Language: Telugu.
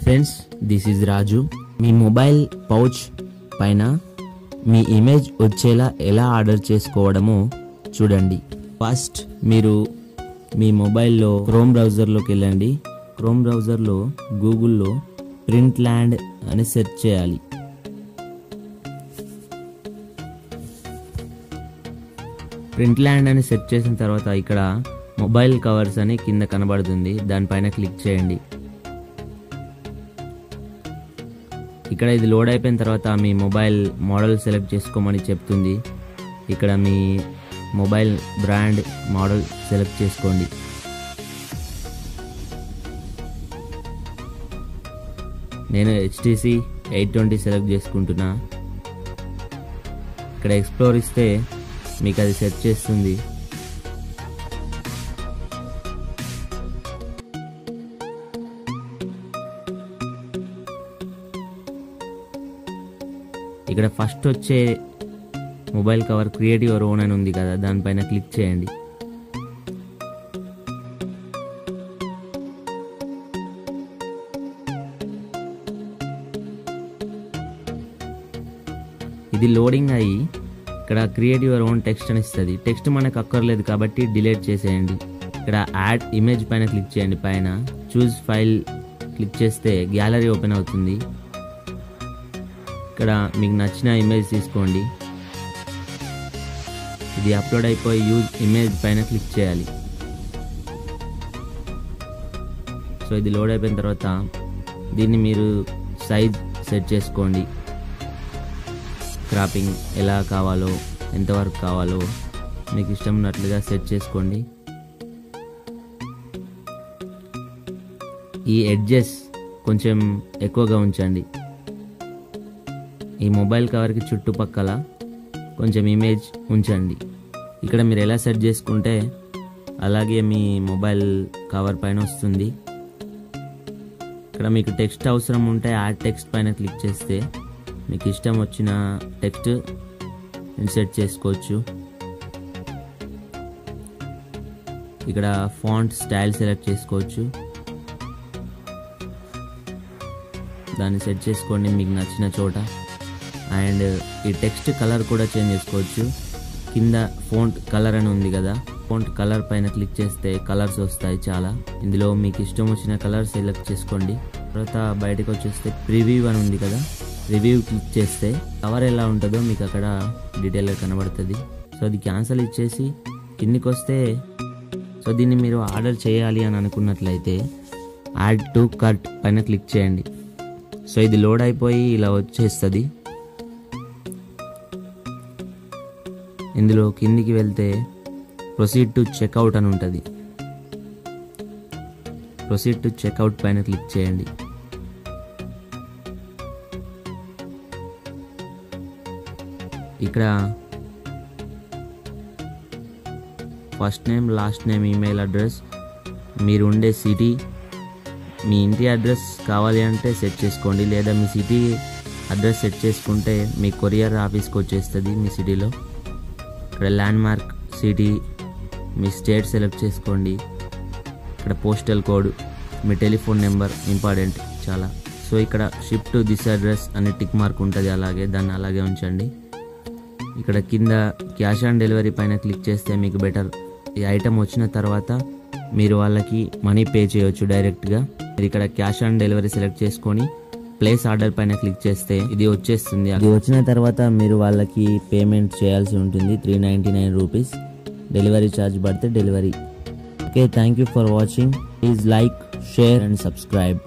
Friends, this is Raju. Me mobile pouch పైన మీ ఇమేజ్ వచ్చేలా ఎలా ఆర్డర్ చేసుకోవడమో చూడండి. ఫస్ట్ మీరు మీ మొబైల్లో క్రోమ్ బ్రౌజర్లోకి వెళ్ళండి. క్రోమ్ బ్రౌజర్లో గూగుల్లో ప్రింట్ ల్యాండ్ అని సెర్చ్ చేయాలి. ప్రింట్ ల్యాండ్ అని సెర్చ్ చేసిన తర్వాత ఇక్కడ మొబైల్ కవర్స్ అని కింద కనబడుతుంది, దానిపైన క్లిక్ చేయండి. ఇక్కడ ఇది లోడ్ అయిపోయిన తర్వాత మీ మొబైల్ మోడల్ సెలెక్ట్ చేసుకోమని చెప్తుంది. ఇక్కడ మీ మొబైల్ బ్రాండ్ మోడల్ సెలెక్ట్ చేసుకోండి. నేను HTC 820 సెలెక్ట్ చేసుకుంటున్నా. ఇక్కడ ఎక్స్ప్లోర్ ఇస్తే మీకు అది సెర్చ్ చేస్తుంది. ఇక్కడ ఫస్ట్ వచ్చే mobile cover create your own అని ఉంది కదా, దానిపైన క్లిక్ చేయండి. ఇది లోడింగ్ అయ్యి ఇక్కడ క్రియేట్ యువర్ ఓన్ టెక్స్ట్ అని ఇస్తుంది. టెక్స్ట్ మనకు అక్కర్లేదు కాబట్టి డిలీట్ చేసేయండి. ఇక్కడ యాడ్ ఇమేజ్ పైన క్లిక్ చేయండి. పైన చూస్ ఫైల్ క్లిక్ చేస్తే గ్యాలరీ ఓపెన్ అవుతుంది. ఇక్కడ మీకు నచ్చిన ఇమేజ్ తీసుకోండి. ఇది అప్లోడ్ అయిపోయి యూజ్ ఇమేజ్ పైన క్లిక్ చేయాలి. సో ఇది లోడ్ అయిపోయిన తర్వాత దీన్ని మీరు సైజ్ సెట్ చేసుకోండి. క్రాపింగ్ ఎలా కావాలో, ఎంతవరకు కావాలో మీకు ఇష్టం ఉన్నట్లుగా సెట్ చేసుకోండి. ఈ ఎడ్జెస్ కొంచెం ఎక్కువగా ఉంచండి. ఈ మొబైల్ కవర్కి చుట్టుపక్కల కొంచెం ఇమేజ్ ఉంచండి. ఇక్కడ మీరు ఎలా సెట్ చేసుకుంటే అలాగే మీ మొబైల్ కవర్ పైన వస్తుంది. ఇక్కడ మీకు టెక్స్ట్ అవసరం ఉంటే యాడ్ టెక్స్ట్ పైన క్లిక్ చేస్తే మీకు ఇష్టం వచ్చిన టెక్స్ట్ ఇన్సర్ట్ చేసుకోవచ్చు. ఇక్కడ ఫాంట్ స్టైల్ సెలెక్ట్ చేసుకోవచ్చు. దాన్ని సెట్ చేసుకోండి మీకు నచ్చిన చోట. అండ్ ఈ టెక్స్ట్ కలర్ కూడా చేంజ్ చేసుకోవచ్చు. కింద ఫాంట్ కలర్ అని ఉంది కదా, ఫాంట్ కలర్ పైన క్లిక్ చేస్తే కలర్స్ వస్తాయి చాలా. ఇందులో మీకు ఇష్టం వచ్చిన కలర్ సెలెక్ట్ చేసుకోండి. తర్వాత బయటకు వచ్చేస్తే ప్రివ్యూ అని ఉంది కదా, రివ్యూ క్లిక్ చేస్తే కవర్ ఎలా ఉంటుందో మీకు అక్కడ డీటెయిల్గా కనబడుతుంది. సో అది క్యాన్సిల్ ఇచ్చేసి కిందికి వస్తే, సో దీన్ని మీరు ఆర్డర్ చేయాలి అని అనుకున్నట్లయితే యాడ్ టు కార్ట్ పైన క్లిక్ చేయండి. సో ఇది లోడ్ అయిపోయి ఇలా వచ్చేస్తుంది. ఇందులో కిందికి వెళ్తే ప్రొసీడ్ టు చెక్అవుట్ అని ఉంటుంది. ప్రొసీడ్ టు చెక్అవుట్ పైన క్లిక్ చేయండి. ఇక్కడ first name, last name, email address, మీరు ఉండే సిటీ, మీ ఇంటి అడ్రస్ కావాలి అంటే సెట్ చేసుకోండి. లేదా మీ సిటీ అడ్రస్ సెట్ చేసుకుంటే మీ కొరియర్ ఆఫీస్కి వచ్చేస్తుంది మీ సిటీలో. ఇక్కడ ల్యాండ్ మార్క్, సిటీ, మీ స్టేట్ సెలెక్ట్ చేసుకోండి. ఇక్కడ పోస్టల్ కోడ్, మీ టెలిఫోన్ నెంబర్ ఇంపార్టెంట్ చాలా. సో ఇక్కడ షిప్ టు దిస్ అడ్రస్ అని టిక్ మార్క్ ఉంటుంది, అలాగే దాన్ని అలాగే ఉంచండి. ఇక్కడ కింద క్యాష్ ఆన్ డెలివరీ పైన క్లిక్ చేస్తే మీకు బెటర్. ఈ ఐటమ్ వచ్చిన తర్వాత మీరు వాళ్ళకి మనీ పే చేయొచ్చు డైరెక్ట్గా. మీరు ఇక్కడ క్యాష్ ఆన్ డెలివరీ సెలెక్ట్ చేసుకొని ప్లేస్ ఆర్డర్ పైన క్లిక్ చేస్తే ఇది వచ్చేస్తుంది. అది వచ్చిన తర్వాత మీరు వాళ్ళకి పేమెంట్ చేయాల్సి ఉంటుంది, 399 రూపీస్. డెలివరీ ఛార్జ్ పడితే delivery. Okay, thank you for watching. Please like, share and subscribe.